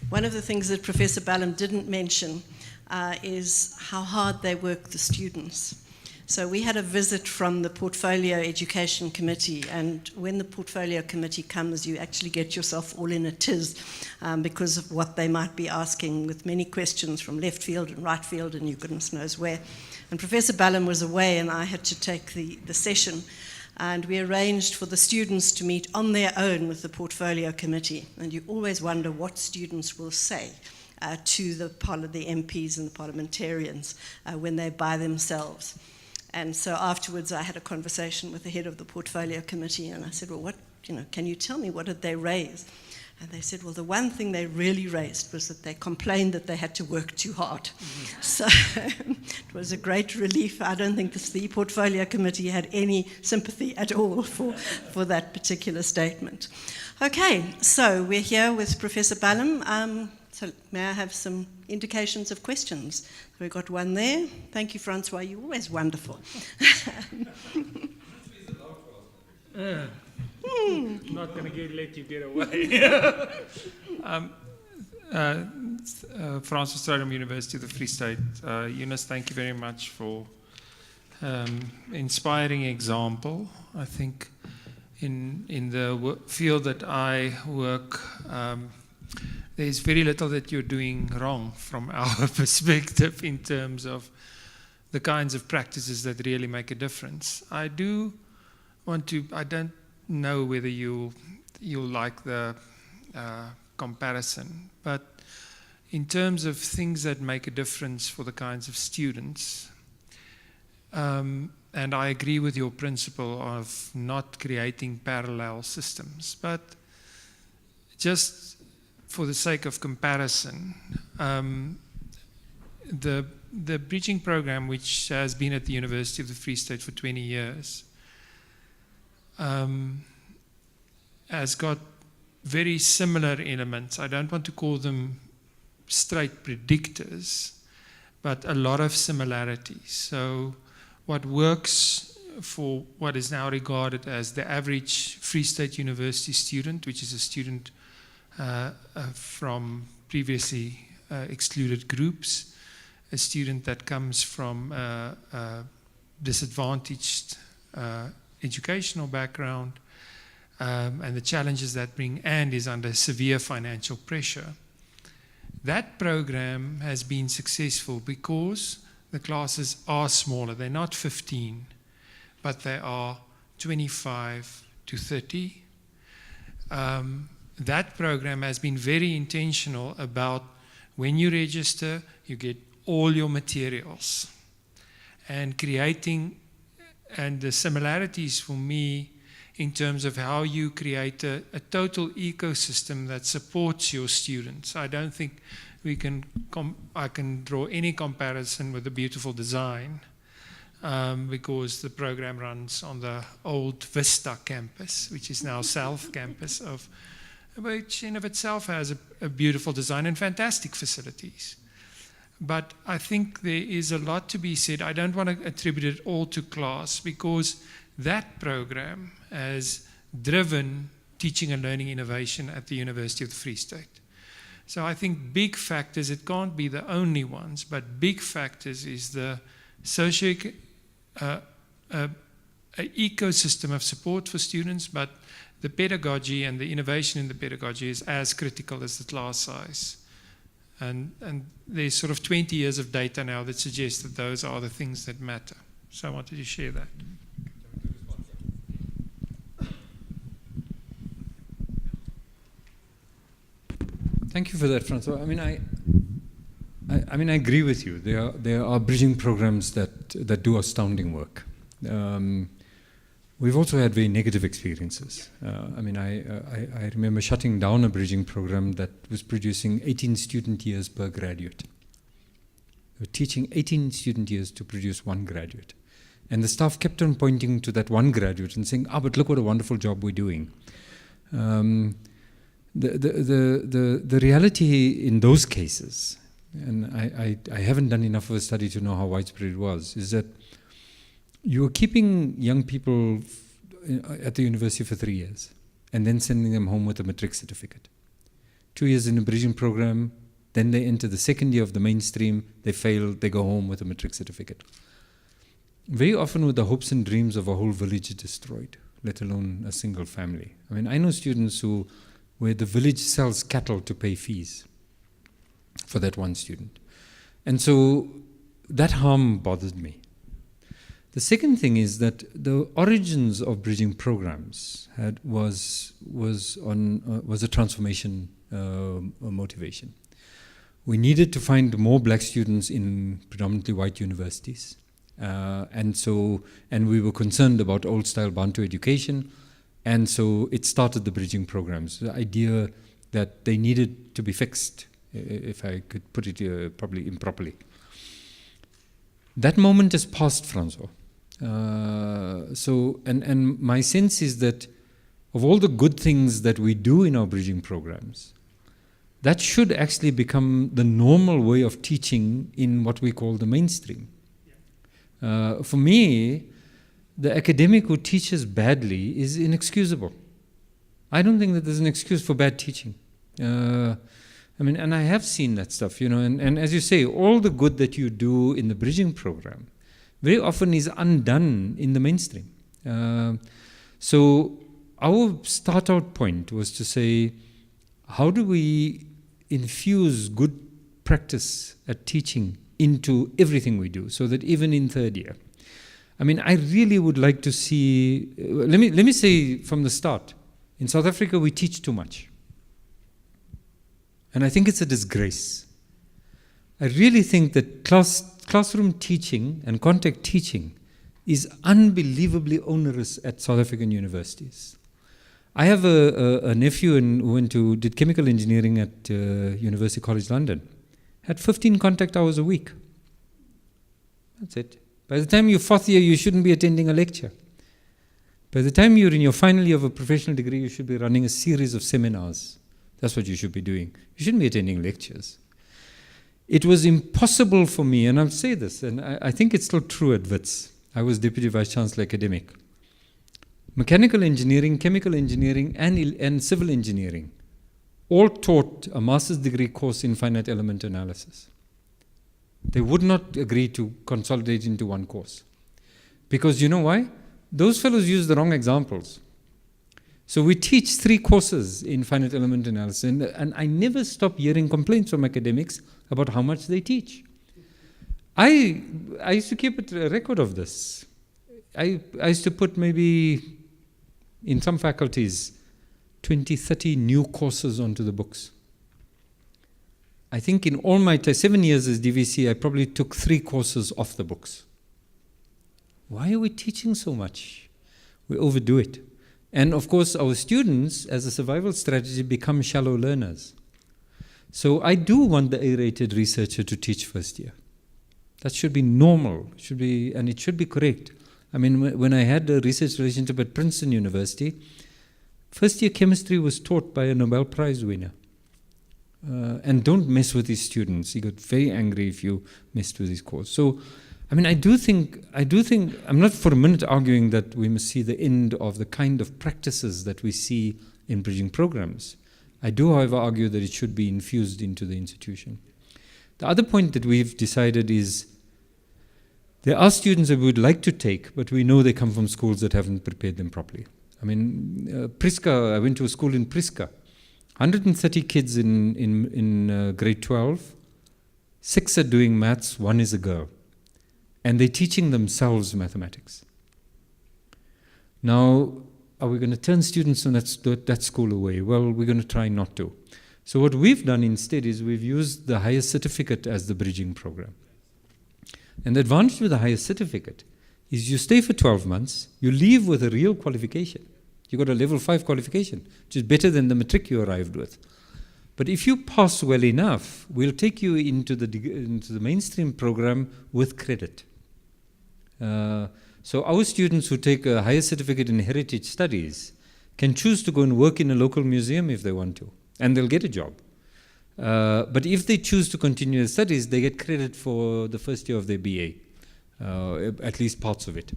One of the things that Professor Ballim didn't mention is how hard they work, the students. So we had a visit from the Portfolio Education Committee, and when the Portfolio Committee comes, you actually get yourself all in a tiz because of what they might be asking, with many questions from left field and right field and you goodness knows where. And Professor Ballim was away and I had to take the session, and we arranged for the students to meet on their own with the Portfolio Committee. And you always wonder what students will say to the MPs and the parliamentarians when they're by themselves. And so afterwards I had a conversation with the head of the Portfolio Committee and I said, well, can you tell me what did they raise? And they said, well, the one thing they really raised was that they complained that they had to work too hard. Mm-hmm. So it was a great relief. I don't think the Portfolio Committee had any sympathy at all for that particular statement. Okay, so we're here with Professor Ballim. So may I have some indications of questions? We've got one there. Thank you, Francois. You're always wonderful. Not going to let you get away. Francis Stradum, University of the Free State. Yunus, thank you very much for inspiring example. I think in the field that I work, there's very little that you're doing wrong from our perspective in terms of the kinds of practices that really make a difference. I don't know whether you'll like the comparison, but in terms of things that make a difference for the kinds of students, and I agree with your principle of not creating parallel systems, but just for the sake of comparison, the bridging program, which has been at the University of the Free State for 20 years, has got very similar elements. I don't want to call them straight predictors, but a lot of similarities. So what works for what is now regarded as the average Free State University student, which is a student from previously excluded groups, a student that comes from a disadvantaged educational background, and the challenges that bring, and is under severe financial pressure. That program has been successful because the classes are smaller. They're not 15, but they are 25 to 30. That program has been very intentional about when you register, you get all your materials. And creating, and the similarities for me in terms of how you create a total ecosystem that supports your students. I don't think I can draw any comparison with the beautiful design because the program runs on the old Vista campus, which is now South campus, which in of itself has a beautiful design and fantastic facilities. But I think there is a lot to be said. I don't want to attribute it all to class because that program has driven teaching and learning innovation at the University of the Free State. So I think big factors, it can't be the only ones, but big factors is the ecosystem of support for students, but the pedagogy and the innovation in the pedagogy is as critical as the class size. And there's sort of 20 years of data now that suggests that those are the things that matter. So I wanted to share that. Thank you for that, Francois. I mean, I agree with you. There are bridging programs that do astounding work. We've also had very negative experiences. I remember shutting down a bridging program that was producing 18 student years per graduate. We were teaching 18 student years to produce one graduate. And the staff kept on pointing to that one graduate and saying, but look what a wonderful job we're doing. The reality in those cases, and I haven't done enough of a study to know how widespread it was, is that you were keeping young people at the university for 3 years and then sending them home with a matric certificate 2 years in a bridging program, then they enter the second year of the mainstream, they fail, they go home with a matric certificate. Very often with the hopes and dreams of a whole village destroyed, let alone a single family. I mean, I know students where the village sells cattle to pay fees for that one student. And so that harm bothered me. The second thing is that the origins of bridging programs was a transformation motivation. We needed to find more black students in predominantly white universities. And we were concerned about old-style Bantu education, and so it started the bridging programs. The idea that they needed to be fixed, if I could put it probably improperly. That moment has passed, Francois. And my sense is that of all the good things that we do in our bridging programs, that should actually become the normal way of teaching in what we call the mainstream. For me, the academic who teaches badly is inexcusable. I don't think that there's an excuse for bad teaching. And I have seen that stuff, and as you say, all the good that you do in the bridging program very often is undone in the mainstream. So our start-out point was to say, how do we infuse good practice at teaching into everything we do, so that even in third year, I really would like to see, let me say from the start, in South Africa we teach too much. And I think it's a disgrace. I really think that classroom teaching and contact teaching is unbelievably onerous at South African universities. I have a nephew who did chemical engineering at University College London. Had 15 contact hours a week. That's it. By the time you're fourth year, you shouldn't be attending a lecture. By the time you're in your final year of a professional degree, you should be running a series of seminars. That's what you should be doing. You shouldn't be attending lectures. It was impossible for me, and I'll say this, and I think it's still true at WITS. I was Deputy Vice Chancellor Academic. Mechanical engineering, chemical engineering, and civil engineering all taught a master's degree course in finite element analysis. They would not agree to consolidate into one course. Because you know why? Those fellows use the wrong examples. So we teach 3 courses in finite element analysis, and I never stop hearing complaints from academics about how much they teach. I used to keep a record of this. I used to put maybe, in some faculties, 20, 30 new courses onto the books. I think in all my 7 years as DVC, I probably took 3 courses off the books. Why are we teaching so much? We overdo it. And of course, our students, as a survival strategy, become shallow learners. So I do want the A-rated researcher to teach first year. That should be normal, and it should be correct. When I had a research relationship at Princeton University, first year chemistry was taught by a Nobel Prize winner. And don't mess with his students. He got very angry if you messed with his course. So, I do think, I'm not for a minute arguing that we must see the end of the kind of practices that we see in bridging programs. I do, however, argue that it should be infused into the institution. The other point that we've decided is there are students that we would like to take, but we know they come from schools that haven't prepared them properly. Priska, I went to a school in Priska. 130 kids in grade 12. 6 are doing maths, 1 is a girl. And they're teaching themselves mathematics. Now, are we going to turn students from that school away? Well, we're going to try not to. So what we've done instead is we've used the higher certificate as the bridging program. And the advantage with the higher certificate is you stay for 12 months, you leave with a real qualification. You got a level 5 qualification, which is better than the matric you arrived with. But if you pass well enough, we'll take you into the mainstream program with credit. So our students who take a higher certificate in heritage studies can choose to go and work in a local museum if they want to, and they'll get a job. But if they choose to continue their studies, they get credit for the first year of their BA, at least parts of it.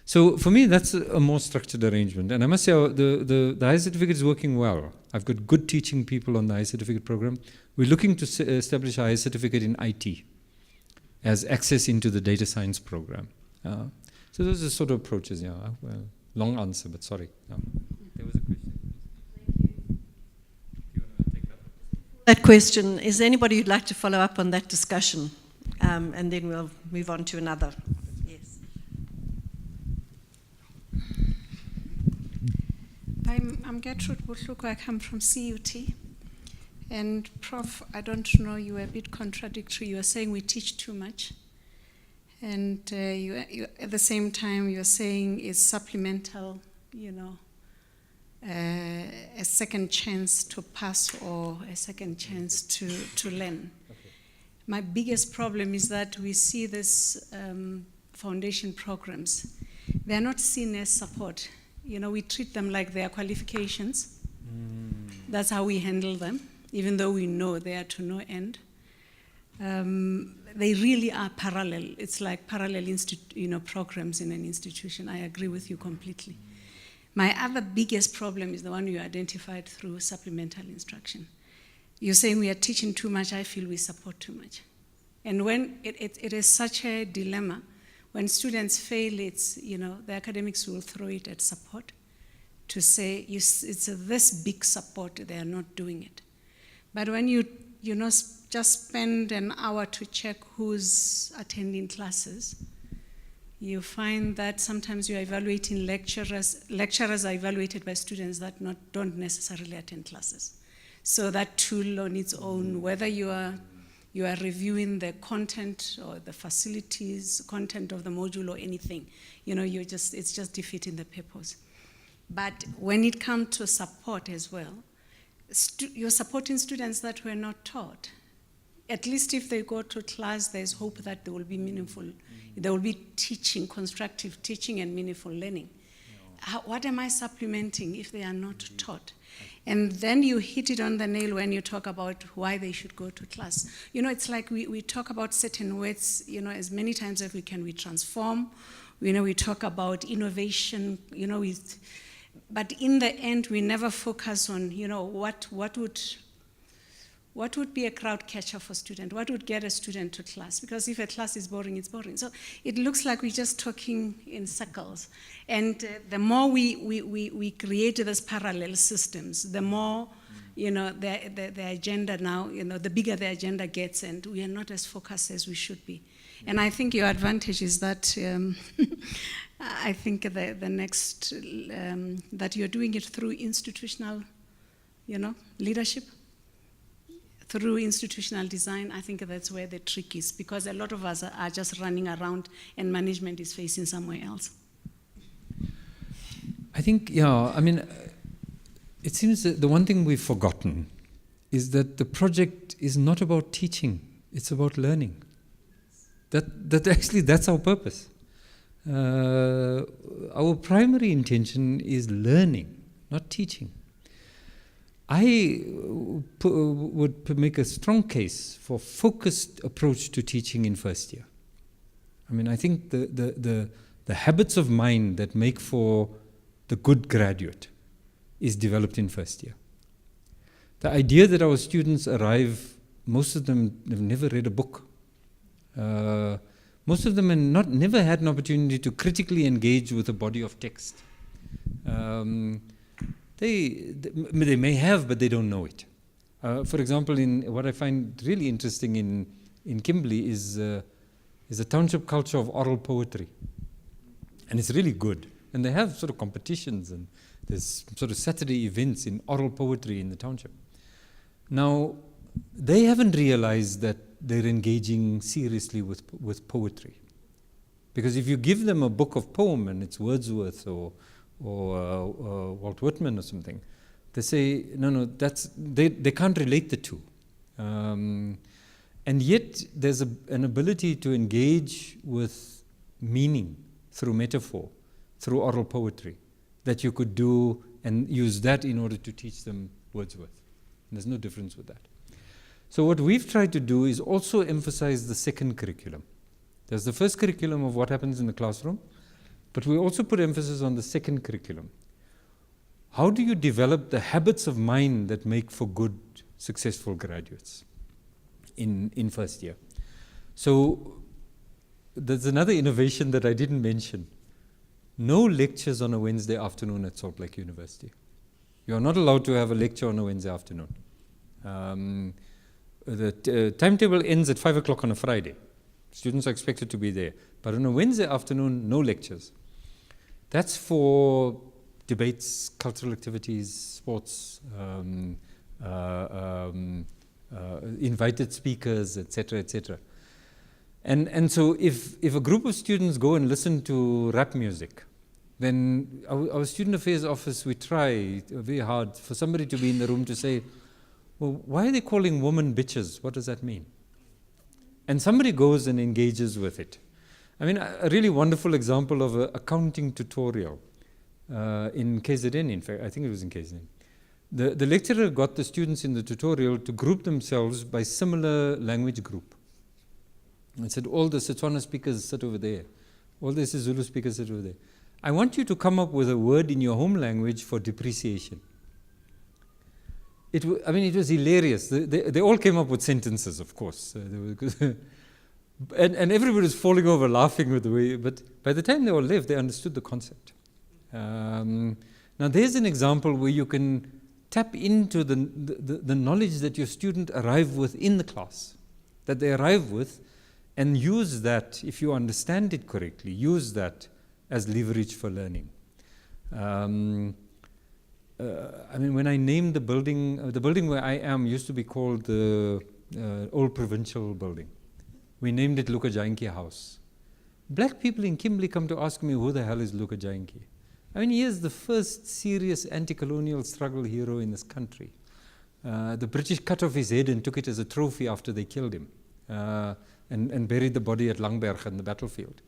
So for me, that's a more structured arrangement. And I must say, the higher certificate is working well. I've got good teaching people on the higher certificate program. We're looking to establish a higher certificate in IT as access into the data science program. So those are sort of approaches. Yeah. Well, long answer, but sorry. Yeah. There was a question. That question, is there anybody who'd like to follow up on that discussion? And then we'll move on to another. Yes. I'm Gertrude Butluko. I come from CUT. And Prof, I don't know, you were a bit contradictory. You were saying we teach too much. And you, at the same time, you're saying it's supplemental, a second chance to pass or a second chance to learn. Okay. My biggest problem is that we see these foundation programs. They're not seen as support. We treat them like they are qualifications. That's how we handle them, even though we know they are to no end. They really are parallel. It's like parallel programs in an institution. I agree with you completely. My other biggest problem is the one you identified through supplemental instruction. You're saying we are teaching too much. I feel we support too much. And when it is such a dilemma, when students fail, it's, the academics will throw it at support to say it's this big support, they are not doing it. But when you just spend an hour to check who's attending classes, you find that sometimes you're evaluating lecturers. Lecturers are evaluated by students that don't necessarily attend classes. So that tool on its own, whether you are reviewing the content or the facilities, content of the module or anything, it's just defeating the purpose. But when it comes to support as well, you're supporting students that were not taught. At least if they go to class, there's hope that they will be meaningful. There will be teaching, constructive teaching and meaningful learning. What am I supplementing if they are not taught? And then you hit it on the nail when you talk about why they should go to class. It's like we talk about certain words, as many times as we can, we transform. We talk about innovation, but in the end, we never focus on, what would be a crowd catcher for student? What would get a student to class? Because if a class is boring, it's boring. So it looks like we're just talking in circles. And the more we create these parallel systems, the more, the agenda now, the bigger the agenda gets, and we are not as focused as we should be. And I think your advantage is that I think the next, that you're doing it through institutional, leadership. Through institutional design, I think that's where the trick is, because a lot of us are just running around and management is facing somewhere else. I think, it seems that the one thing we've forgotten is that the project is not about teaching, it's about learning. That's our purpose. Our primary intention is learning, not teaching. I would make a strong case for focused approach to teaching in first year. I think the habits of mind that make for the good graduate is developed in first year. The idea that our students arrive, most of them have never read a book. Most of them have never had an opportunity to critically engage with a body of text. They may have, but they don't know it. For example, what I find really interesting in Kimberley is a township culture of oral poetry. And it's really good. And they have sort of competitions, and there's sort of Saturday events in oral poetry in the township. Now, they haven't realized that they're engaging seriously with poetry. Because if you give them a book of poem, and it's Wordsworth or Walt Whitman or something, they say, no, they can't relate the two. And yet there's an ability to engage with meaning through metaphor, through oral poetry, that you could do and use that in order to teach them Wordsworth. And there's no difference with that. So what we've tried to do is also emphasize the second curriculum. There's the first curriculum of what happens in the classroom, But we also put emphasis on the second curriculum. How do you develop the habits of mind that make for good, successful graduates in first year? So there's another innovation that I didn't mention. No lectures on a Wednesday afternoon at Salt Lake University. You are not allowed to have a lecture on a Wednesday afternoon. The timetable ends at 5 o'clock on a Friday. Students are expected to be there. But on a Wednesday afternoon, no lectures. That's for debates, cultural activities, sports, invited speakers, etc., etc. And so if a group of students go and listen to rap music, then our student affairs office, we try very hard for somebody to be in the room to say, well, why are they calling women bitches? What does that mean? And somebody goes and engages with it. I mean, a really wonderful example of an accounting tutorial in KZN, in fact, I think it was in KZN. The lecturer got the students in the tutorial to group themselves by similar language group. And said, all the Setswana speakers sit over there. All the Zulu speakers sit over there. I want you to come up with a word in your home language for depreciation. It was hilarious. They all came up with sentences, of course. And everybody was falling over laughing with the way, but by the time they all left, they understood the concept. Now there's an example where you can tap into the knowledge that your student arrive with in the class, that they arrive with, and use that, if you understand it correctly, use that as leverage for learning. When I named the building where I am used to be called the Old Provincial Building. We named it Luka Jainki House. Black people in Kimberley come to ask me, who the hell is Luka Jainki? I mean, he is the first serious anti-colonial struggle hero in this country. The British cut off his head and took it as a trophy after they killed him. And buried the body at Langberg in the battlefield.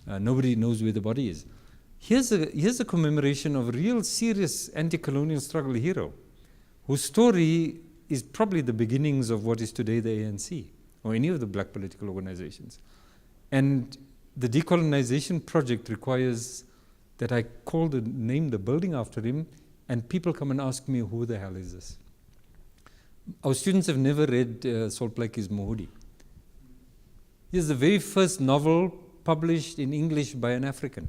Nobody knows where the body is. Here's a commemoration of a real serious anti-colonial struggle hero, whose story is probably the beginnings of what is today the ANC, or any of the black political organizations. And the decolonization project requires that I name the building after him, and people come and ask me, who the hell is this? Our students have never read Salt Blake's Mohudi. Here's the very first novel published in English by an African.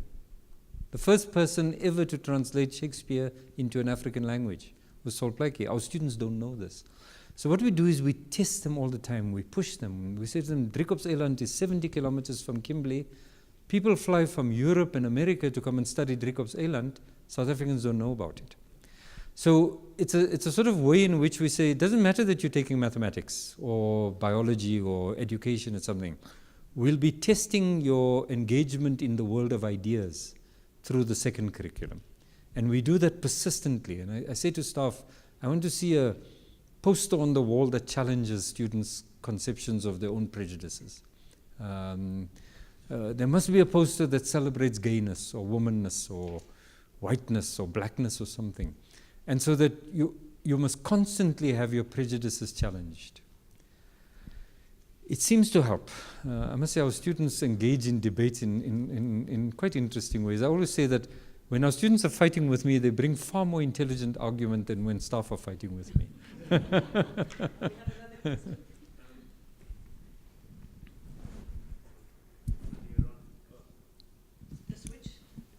The first person ever to translate Shakespeare into an African language was Salt Blakey. Our students don't know this. So what we do is we test them all the time. We push them. We say to them, Driekopseiland is 70 kilometers from Kimberley. People fly from Europe and America to come and study Driekopseiland. South Africans don't know about it. So it's a sort of way in which we say, it doesn't matter that you're taking mathematics or biology or education or something. We'll be testing your engagement in the world of ideas through the second curriculum. And we do that persistently. And I say to staff, I want to see a poster on the wall that challenges students' conceptions of their own prejudices. There must be a poster that celebrates gayness or womanness or whiteness or blackness or something. And so that you must constantly have your prejudices challenged. It seems to help. I must say our students engage in debates in quite interesting ways. I always say that when our students are fighting with me, they bring far more intelligent argument than when staff are fighting with me.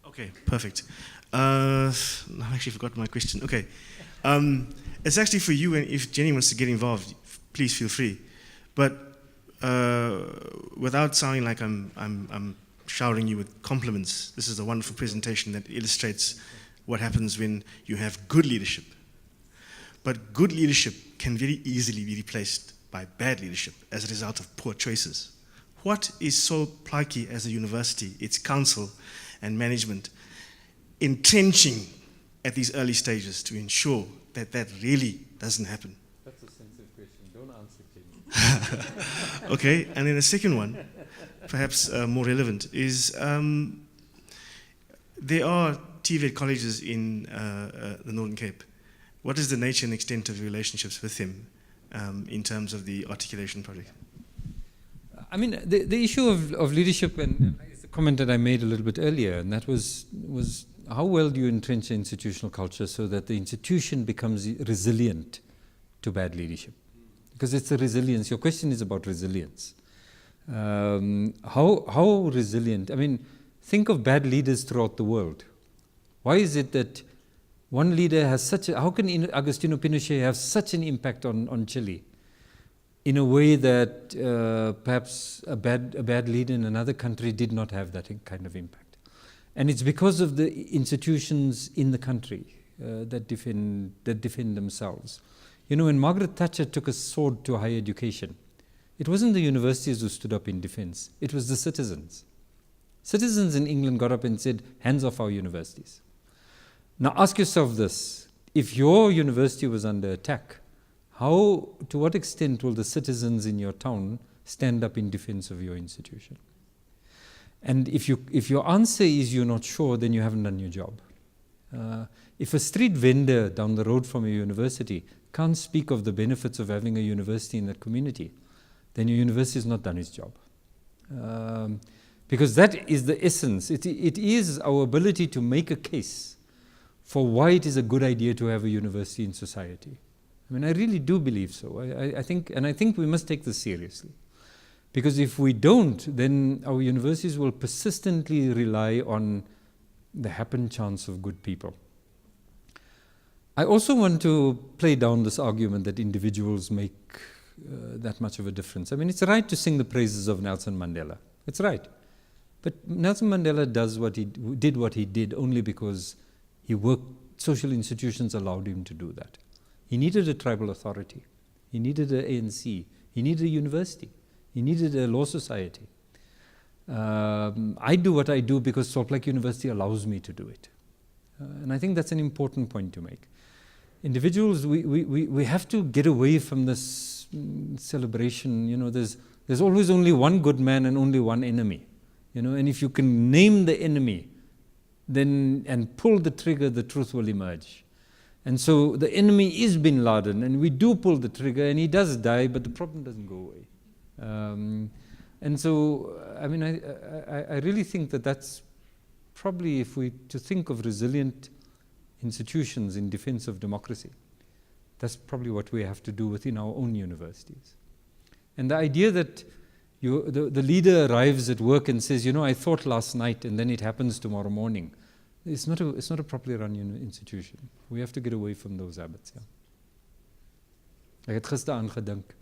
Okay, perfect. I've actually forgotten my question. Okay. It's actually for you, and if Jenny wants to get involved, please feel free. But without sounding like I'm showering you with compliments, this is a wonderful presentation that illustrates what happens when you have good leadership. But good leadership can very easily be replaced by bad leadership as a result of poor choices. What is so pliky as a university, its council and management, entrenching at these early stages to ensure that that really doesn't happen? That's a sensitive question. Don't answer, Jamie. Okay, and then the second one, perhaps more relevant, is there are TVET colleges in the Northern Cape. What is the nature and extent of your relationships with them in terms of the articulation project? I mean, the issue of leadership and comment that I made a little bit earlier, and that was how well do you entrench an institutional culture so that the institution becomes resilient to bad leadership? Because it's the resilience. Your question is about resilience. How resilient? I mean, think of bad leaders throughout the world. Why is it that one leader has such a... How can Agostinho Pinochet have such an impact on Chile in a way that perhaps a bad leader in another country did not have that kind of impact? And it's because of the institutions in the country that defend themselves. You know, when Margaret Thatcher took a sword to higher education, it wasn't the universities who stood up in defense. It was the citizens. Citizens in England got up and said, hands off our universities. Now ask yourself this. If your university was under attack, to what extent will the citizens in your town stand up in defense of your institution? And if your answer is you're not sure, then you haven't done your job. If a street vendor down the road from a university can't speak of the benefits of having a university in that community, then your university has not done its job. Because that is the essence. It is our ability to make a case for why it is a good idea to have a university in society. I mean, I really do believe so. I think we must take this seriously. Because if we don't, then our universities will persistently rely on the happen chance of good people. I also want to play down this argument that individuals make that much of a difference. I mean, it's right to sing the praises of Nelson Mandela. It's right. But Nelson Mandela did what he did only because he worked, social institutions allowed him to do that. He needed a tribal authority. He needed an ANC. He needed a university. He needed a law society. I do what I do because Salt Lake University allows me to do it. And I think that's an important point to make. Individuals, we have to get away from this celebration. You know, there's always only one good man and only one enemy. You know, and if you can name the enemy, then and pull the trigger, the truth will emerge. And so the enemy is Bin Laden, and we do pull the trigger, and he does die, but the problem doesn't go away. And so, I mean, I really think that that's probably, if we to think of resilient institutions in defense of democracy, that's probably what we have to do within our own universities. And the idea that the leader arrives at work and says, you know, I thought last night, and then it happens tomorrow morning. It's not a properly run institution. We have to get away from those habits. Yeah. Ek het gister aan gedink.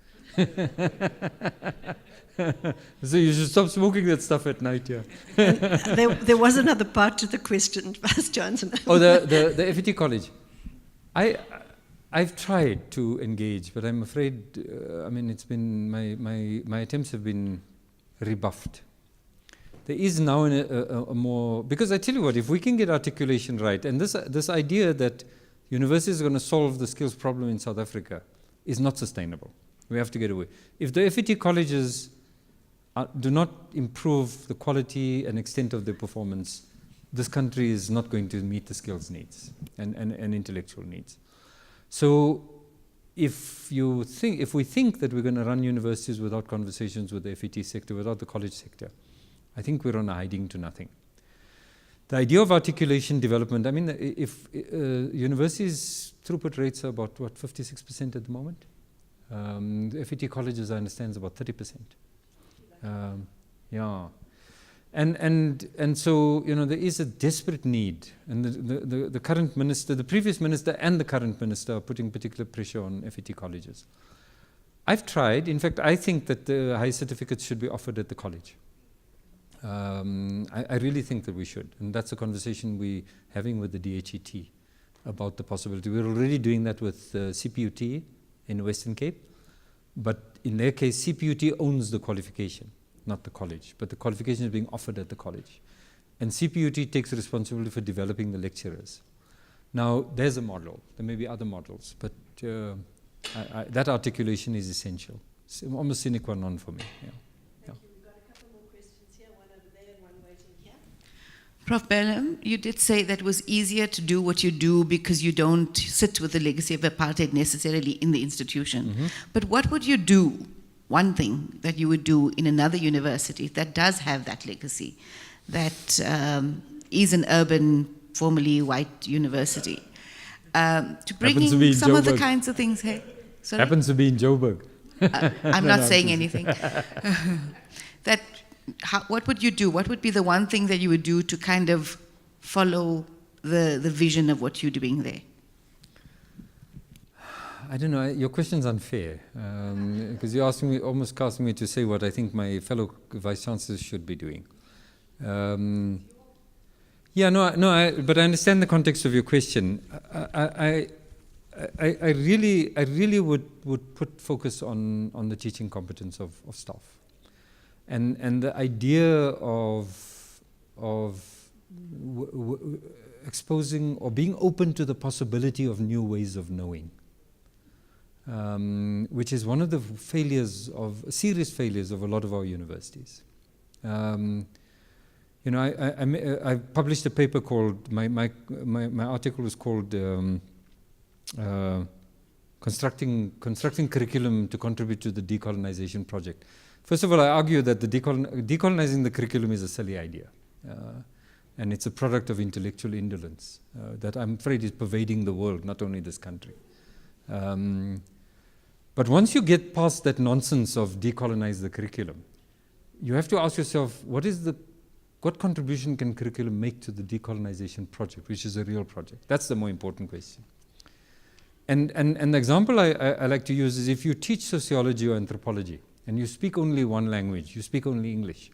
So you should stop smoking that stuff at night. Yeah. There was another part to the question, Vice Chancellor. Oh, the FET College. I've tried to engage, but I'm afraid, I mean, it's been, my attempts have been rebuffed. There is now a more, because I tell you what, if we can get articulation right, and this idea that universities are going to solve the skills problem in South Africa is not sustainable. We have to get away. If the FET colleges do not improve the quality and extent of their performance, this country is not going to meet the skills needs and intellectual needs. So if we think that we're going to run universities without conversations with the FET sector, without the college sector, I think we're on a hiding to nothing. The idea of articulation development, I mean, if universities' throughput rates are about, 56% at the moment? The FET colleges, I understand, is about 30%. Yeah. And so, you know, there is a desperate need, and the current minister, the previous minister and the current minister are putting particular pressure on FET colleges. I've tried, in fact, I think that the high certificates should be offered at the college. I really think that we should, and that's a conversation we're having with the DHET about the possibility. We're already doing that with CPUT in Western Cape, but in their case, CPUT owns the qualification, not the college, but the qualification is being offered at the college. And CPUT takes responsibility for developing the lecturers. Now, there's a model. There may be other models, but that articulation is essential. It's almost sine qua non for me. Yeah. Prof. Ballim, you did say that it was easier to do what you do because you don't sit with the legacy of apartheid necessarily in the institution. Mm-hmm. But what would you do, one thing that you would do in another university that does have that legacy, that is an urban, formerly white university. To bring Happens to be in in some of the Joburg. kinds of things. Hey, sorry? Happens to be in Joburg. I'm not saying anything. What would you do? What would be the one thing that you would do to kind of follow the vision of what you're doing there? I don't know. Your question's unfair because you're almost asking me to say what I think my fellow vice chancellors should be doing. But I understand the context of your question. I really would put focus on the teaching competence of staff, and the idea of exposing or being open to the possibility of new ways of knowing, which is one of the serious failures of a lot of our universities. I published a paper called, my article was called Constructing Curriculum to Contribute to the Decolonization Project. First of all, I argue that the decolonizing the curriculum is a silly idea. And it's a product of intellectual indolence that I'm afraid is pervading the world, not only this country. But once you get past that nonsense of decolonize the curriculum, you have to ask yourself, what contribution can curriculum make to the decolonization project, which is a real project? That's the more important question. And the example I like to use is if you teach sociology or anthropology and you speak only one language, you speak only English,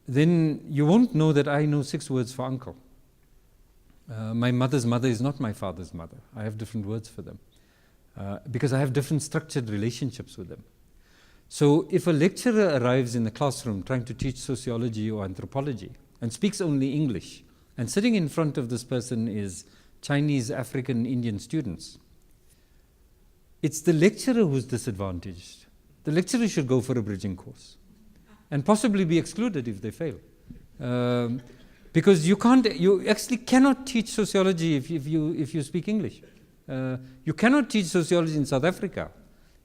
then you won't know that I know 6 words for uncle. My mother's mother is not my father's mother. I have different words for them because I have different structured relationships with them. So if a lecturer arrives in the classroom trying to teach sociology or anthropology and speaks only English, and sitting in front of this person is Chinese, African, Indian students, it's the lecturer who's disadvantaged. The lecturer should go for a bridging course and possibly be excluded if they fail. Because you actually cannot teach sociology if you speak English. You cannot teach sociology in South Africa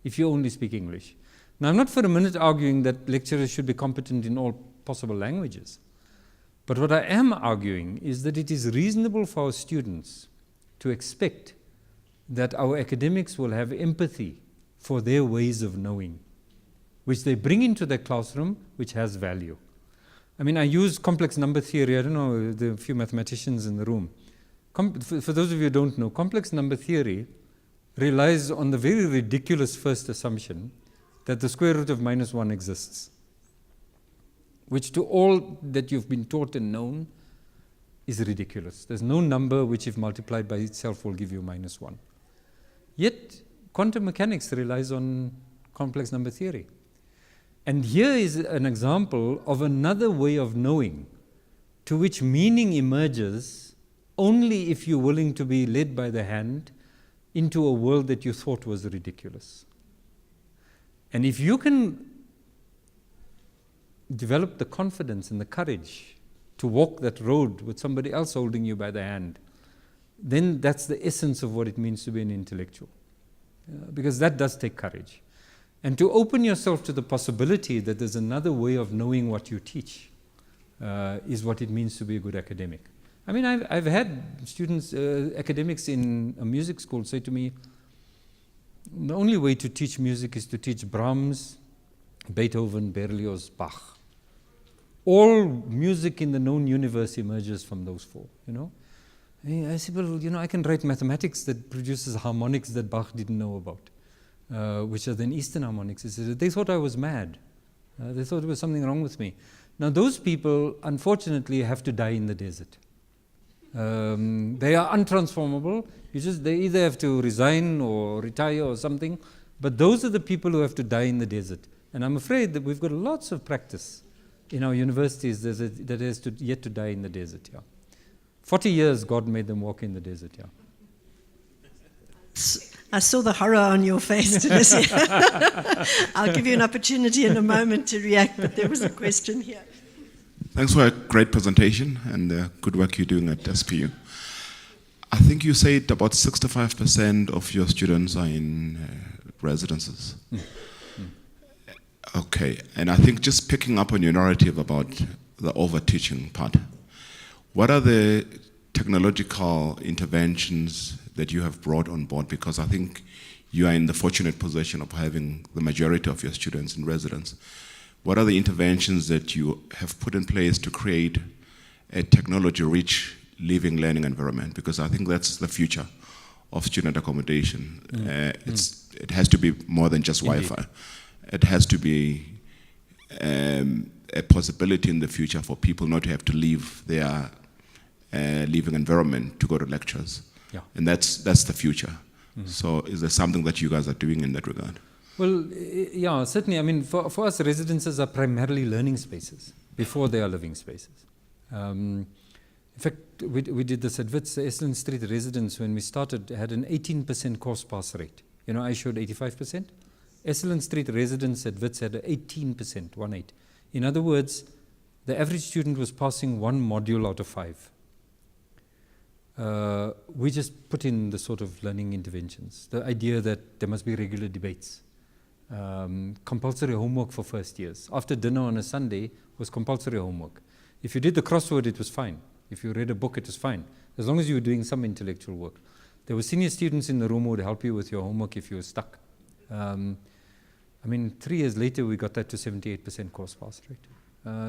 if you only speak English. Now, I'm not for a minute arguing that lecturers should be competent in all possible languages. But what I am arguing is that it is reasonable for our students to expect that our academics will have empathy for their ways of knowing, which they bring into the classroom, which has value. I mean, I use complex number theory. I don't know, there are a few mathematicians in the room. For those of you who don't know, complex number theory relies on the very ridiculous first assumption that the square root of -1 exists, which to all that you've been taught and known is ridiculous. There's no number which, if multiplied by itself, will give you -1. Yet, quantum mechanics relies on complex number theory. And here is an example of another way of knowing to which meaning emerges only if you're willing to be led by the hand into a world that you thought was ridiculous. And if you can develop the confidence and the courage to walk that road with somebody else holding you by the hand, then that's the essence of what it means to be an intellectual. Because that does take courage. And to open yourself to the possibility that there's another way of knowing what you teach is what it means to be a good academic. I mean, I've had students, academics in a music school say to me, the only way to teach music is to teach Brahms, Beethoven, Berlioz, Bach. All music in the known universe emerges from those 4, you know. I said, well, you know, I can write mathematics that produces harmonics that Bach didn't know about, which are then Eastern harmonics. They thought I was mad. They thought there was something wrong with me. Now, those people, unfortunately, have to die in the desert. They are untransformable. They either have to resign or retire or something. But those are the people who have to die in the desert. And I'm afraid that we've got lots of practice in our universities that has yet to die in the desert. Yeah. 40 years God made them walk in the desert. Yeah. I saw the horror on your face, Denise. I'll give you an opportunity in a moment to react, but there was a question here. Thanks for a great presentation and the good work you're doing at SPU. I think you said about 65% of your students are in residences. Okay, and I think just picking up on your narrative about the over-teaching part. What are the technological interventions that you have brought on board? Because I think you are in the fortunate position of having the majority of your students in residence. What are the interventions that you have put in place to create a technology-rich living, learning environment? Because I think that's the future of student accommodation. It has to be more than just Wi-Fi. It has to be a possibility in the future for people not to have to leave their living environment to go to lectures. Yeah. And that's the future. So is there something that you guys are doing in that regard? Well, yeah, certainly. I mean, for us, residences are primarily learning spaces before they are living spaces. In fact, we did this at Wits, the Esalen Street residence, when we started, had an 18% course pass rate. You know, I showed 85%. Esalen Street residence at Wits had an 18%, 1.8. In other words, the average student was passing one module out of 5. We just put in the sort of learning interventions. The idea that there must be regular debates. Compulsory homework for first years. After dinner on a Sunday was compulsory homework. If you did the crossword, it was fine. If you read a book, it was fine. As long as you were doing some intellectual work. There were senior students in the room who would help you with your homework if you were stuck. I mean, 3 years later, we got that to 78% course pass rate.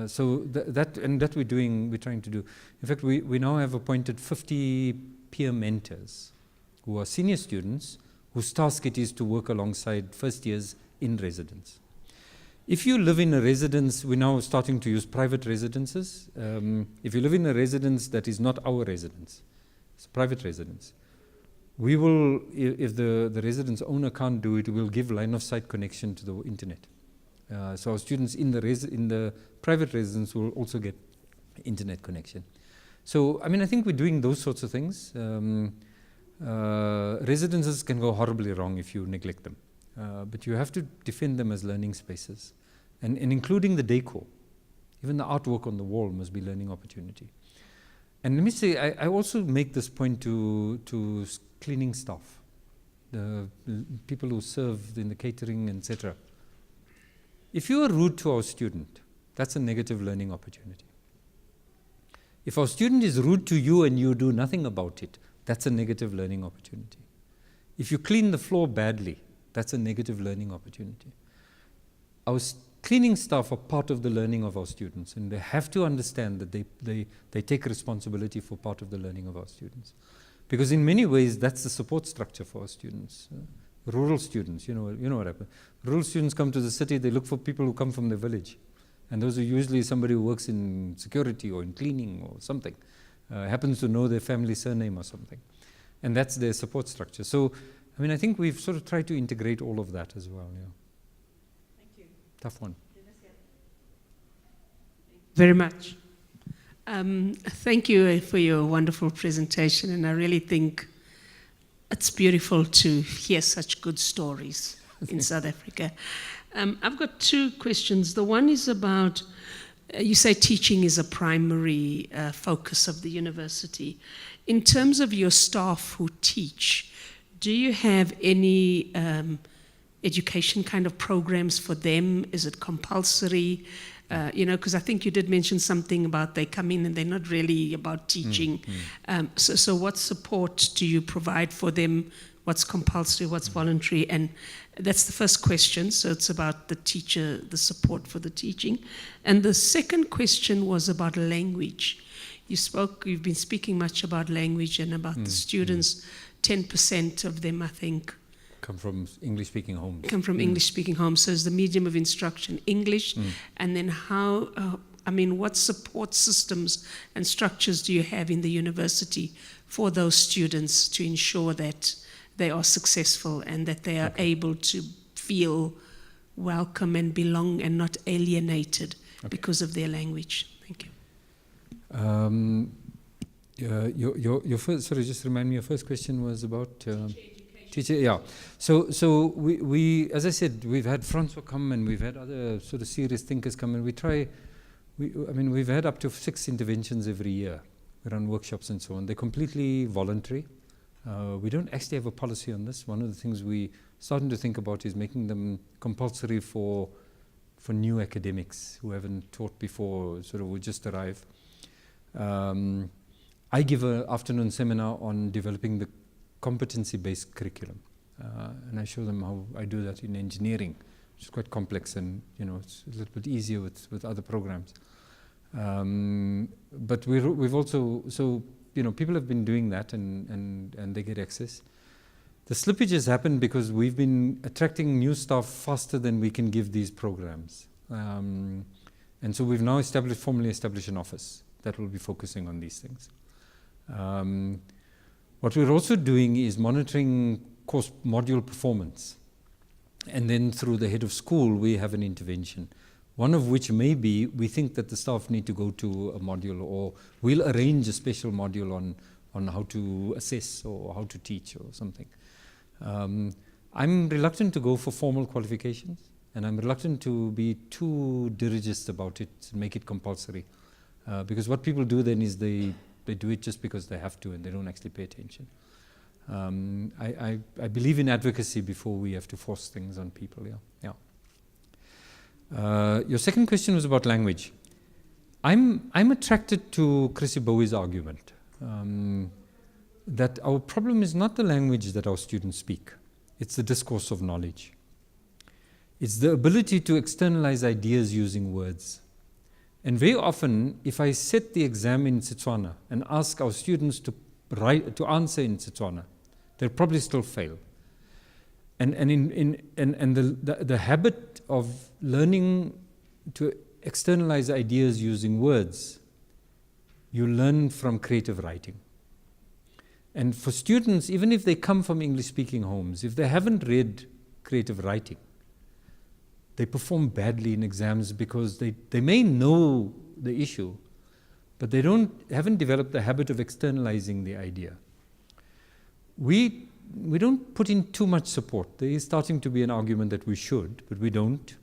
So that we're trying to do. In fact, we now have appointed 50 peer mentors who are senior students whose task it is to work alongside first years in residence. If you live in a residence, we're now starting to use private residences. If you live in a residence that is not our residence, it's a private residence, we will, if the residence owner can't do it, we'll give line of sight connection to the internet. So our students in the private residence will also get internet connection. So, I mean, I think we're doing those sorts of things. Residences can go horribly wrong if you neglect them. But you have to defend them as learning spaces. And including the decor. Even the artwork on the wall must be learning opportunity. And let me say, I also make this point to cleaning staff, the people who serve in the catering, etc. If you are rude to our student, that's a negative learning opportunity. If our student is rude to you and you do nothing about it, that's a negative learning opportunity. If you clean the floor badly, that's a negative learning opportunity. Our cleaning staff are part of the learning of our students, and they have to understand that they take responsibility for part of the learning of our students. Because in many ways, that's the support structure for our students. Rural students, you know what happens. Rural students come to the city, they look for people who come from the village. And those are usually somebody who works in security or in cleaning or something. Happens to know their family surname or something. And that's their support structure. So, I mean, I think we've sort of tried to integrate all of that as well. Yeah. Thank you. Tough one. Very much. Thank you for your wonderful presentation, and I really think it's beautiful to hear such good stories in South Africa. I've got 2 questions. The one is about, you say teaching is a primary focus of the university. In terms of your staff who teach, do you have any education kind of programs for them? Is it compulsory? Because I think you did mention something about they come in and they're not really about teaching. So what support do you provide for them? What's compulsory, what's voluntary? And that's the first question. So it's about the teacher, the support for the teaching. And the second question was about language. You've been speaking much about language and about the students. 10% of them, I think, come from English-speaking homes. Come from English-speaking homes. So is the medium of instruction English? And then what support systems and structures do you have in the university for those students to ensure that they are successful and that they are able to feel welcome and belong and not alienated because of their language? Thank you. Your first, sorry, just remind me, your first question was about teacher, yeah. So we, as I said, we've had Francois come and we've had other sort of serious thinkers come, and we've had up to 6 interventions every year. We run workshops and so on. They're completely voluntary. We don't actually have a policy on this. One of the things we're starting to think about is making them compulsory for for new academics who haven't taught before, sort of will just arrive. I give an afternoon seminar on developing the competency-based curriculum. And I show them how I do that in engineering, which is quite complex, and it's a little bit easier with other programs. But we've also, people have been doing that, and they get access. The slippages happen because we've been attracting new staff faster than we can give these programs. And so we've now formally established an office that will be focusing on these things. What we're also doing is monitoring course module performance. And then through the head of school, we have an intervention. One of which may be, we think that the staff need to go to a module, or we'll arrange a special module on how to assess or how to teach or something. I'm reluctant to go for formal qualifications, and I'm reluctant to be too dirigist about it, make it compulsory. Because what people do then is they do it just because they have to, and they don't actually pay attention. I believe in advocacy before we have to force things on people. Yeah. Your second question was about language. I'm attracted to Chrissy Bowie's argument that our problem is not the language that our students speak. It's the discourse of knowledge. It's the ability to externalize ideas using words. And very often, if I set the exam in Setswana and ask our students to answer in Setswana, they'll probably still fail. And the habit of learning to externalize ideas using words, you learn from creative writing. And for students, even if they come from English-speaking homes, if they haven't read creative writing, they perform badly in exams because they may know the issue, but they haven't developed the habit of externalizing the idea. We don't put in too much support. There is starting to be an argument that we should, but we don't.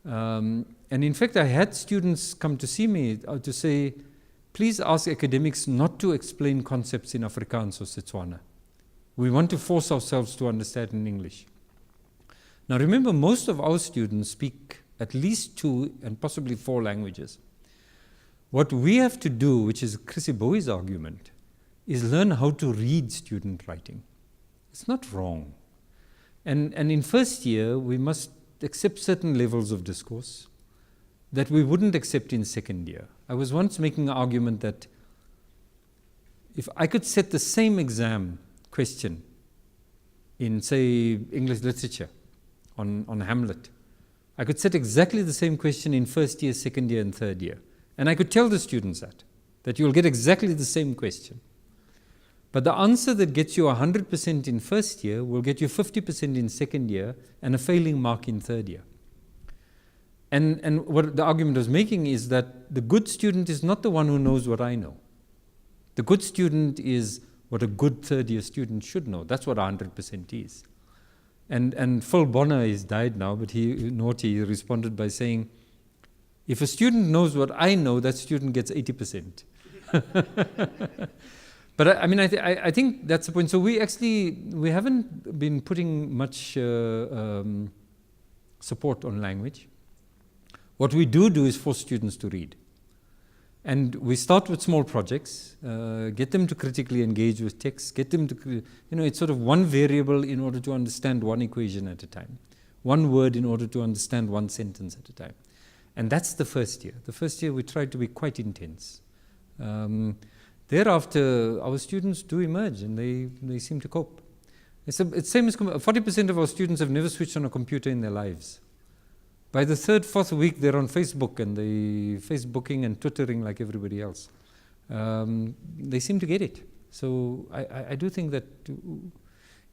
And in fact, I had students come to see me to say, please ask academics not to explain concepts in Afrikaans or Setswana. We want to force ourselves to understand in English. Now remember, most of our students speak at least 2 and possibly 4 languages. What we have to do, which is Chrissy Bowie's argument, is learn how to read student writing. It's not wrong. And in first year, we must accept certain levels of discourse that we wouldn't accept in second year. I was once making an argument that if I could set the same exam question in, say, English literature on Hamlet, I could set exactly the same question in first year, second year, and third year. And I could tell the students that you'll get exactly the same question. But the answer that gets you 100% in first year will get you 50% in second year and a failing mark in third year. And what the argument I was making is that the good student is not the one who knows what I know. The good student is what a good third year student should know. That's what 100% is. And Phil Bonner is died now, but he responded by saying, if a student knows what I know, that student gets 80%. But I think that's the point. So we haven't been putting much support on language. What we do is force students to read. And we start with small projects, get them to critically engage with text, get them to, it's sort of one variable in order to understand one equation at a time, one word in order to understand one sentence at a time. And that's the first year. The first year we try to be quite intense. Thereafter, our students do emerge and they seem to cope. It's same as 40% of our students have never switched on a computer in their lives. By the 3rd, 4th week, they're on Facebook and they Facebooking and Twittering like everybody else. They seem to get it. So I do think that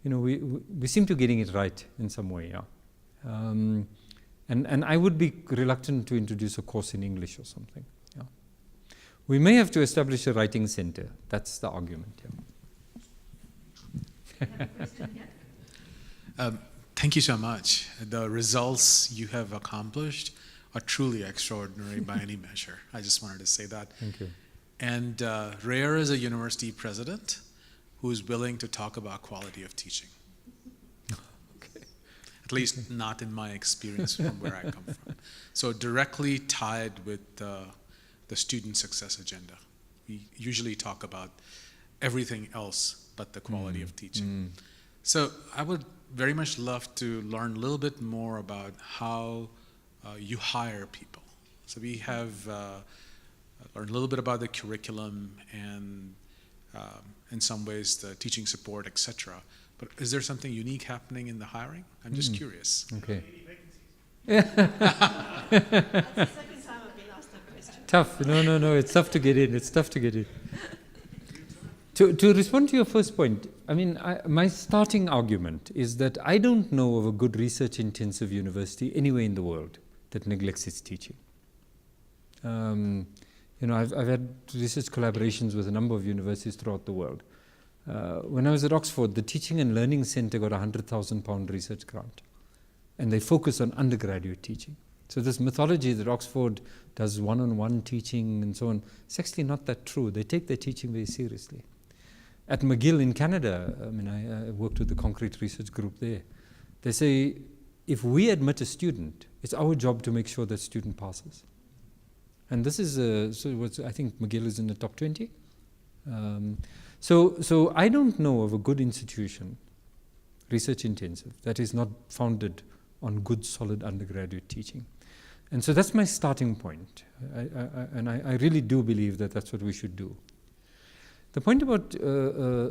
we seem to be getting it right in some way. Yeah. And I would be reluctant to introduce a course in English or something. Yeah. We may have to establish a writing center. That's the argument. Yeah. Thank you so much. The results you have accomplished are truly extraordinary by any measure. I just wanted to say that. Thank you. And rare is a university president who is willing to talk about quality of teaching. Okay. I'd least not in my experience from where I come from. So directly tied with the student success agenda. We usually talk about everything else but the quality of teaching. So I would very much love to learn a little bit more about how you hire people. So we have learned a little bit about the curriculum and in some ways the teaching support, etc. But is there something unique happening in the hiring? I'm just curious. Okay. That's the second time I've been asked that question. Tough. No. It's tough to get in. It's tough to get in. To respond to your first point, I mean, my starting argument is that I don't know of a good research-intensive university anywhere in the world that neglects its teaching. I've had research collaborations with a number of universities throughout the world. When I was at Oxford, the Teaching and Learning Centre got a £100,000 research grant, and they focus on undergraduate teaching. So this mythology that Oxford does one-on-one teaching and so on, it's actually not that true. They take their teaching very seriously. At McGill in Canada, I worked with the Concrete Research Group there. They say, if we admit a student, it's our job to make sure that student passes. And this is, I think McGill is in the top 20. So I don't know of a good institution, research intensive, that is not founded on good, solid undergraduate teaching. And so that's my starting point. I really do believe that that's what we should do. The point about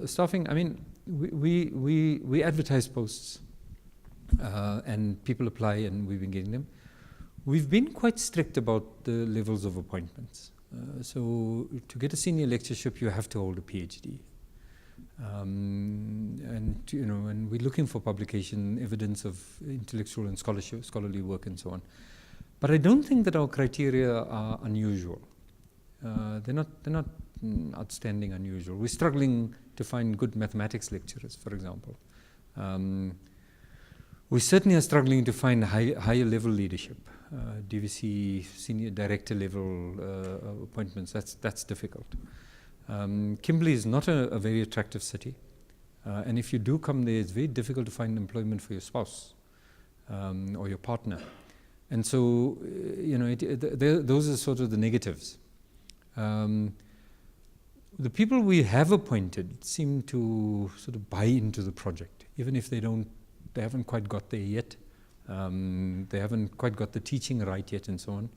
staffing, I mean, we advertise posts and people apply and we've been getting them. We've been quite strict about the levels of appointments. So to get a senior lectureship, you have to hold a PhD. And we're looking for publication, evidence of intellectual and scholarly work and so on. But I don't think that our criteria are unusual. They're not outstanding unusual. We're struggling to find good mathematics lecturers, for example. We certainly are struggling to find higher level leadership, DVC, senior director level appointments. That's difficult. Kimberley is not a very attractive city, and if you do come there, it's very difficult to find employment for your spouse or your partner. And so, those are sort of the negatives. The people we have appointed seem to sort of buy into the project, even if they haven't quite got there yet. They haven't quite got the teaching right yet and so on.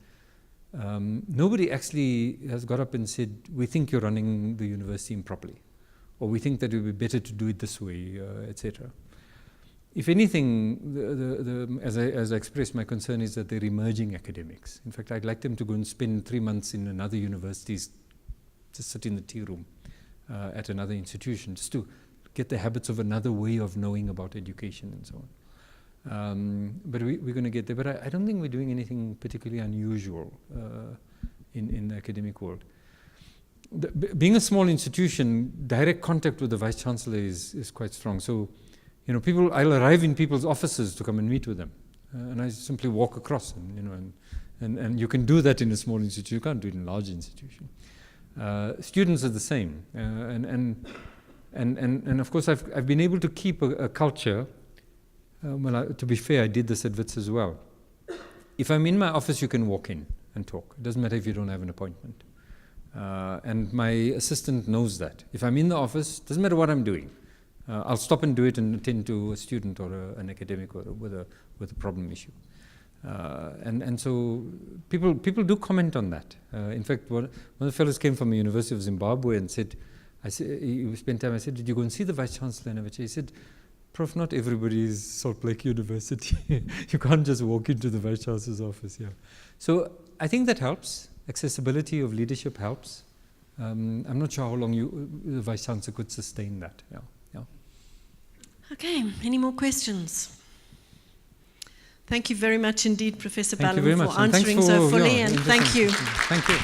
Nobody actually has got up and said, we think you're running the university improperly, or we think that it would be better to do it this way, etc. If anything, as I expressed, my concern is that they're emerging academics. In fact, I'd like them to go and spend 3 months in another university, just sit in the tea room at another institution, just to get the habits of another way of knowing about education and so on. But we're going to get there. But I don't think we're doing anything particularly unusual in the academic world. Being a small institution, direct contact with the Vice-Chancellor is quite strong. So, I'll arrive in people's offices to come and meet with them. And I simply walk across, and you can do that in a small institution. You can't do it in a large institution. Students are the same. And of course, I've been able to keep a culture. To be fair, I did this at WITS as well. If I'm in my office, you can walk in and talk. It doesn't matter if you don't have an appointment. And my assistant knows that. If I'm in the office, doesn't matter what I'm doing. I'll stop and do it and attend to a student or an academic or with a problem issue. And so people do comment on that. In fact, one of the fellows came from the University of Zimbabwe and said, he spent time, I said, did you go and see the Vice-Chancellor? And he said, Prof, not everybody is Salt Lake University. You can't just walk into the Vice-Chancellor's office. Yeah. So I think that helps. Accessibility of leadership helps. I'm not sure how long the Vice-Chancellor could sustain that. Yeah. Okay, any more questions? Thank you very much indeed, Professor Ballim, for answering so fully, and thank you. Thank you.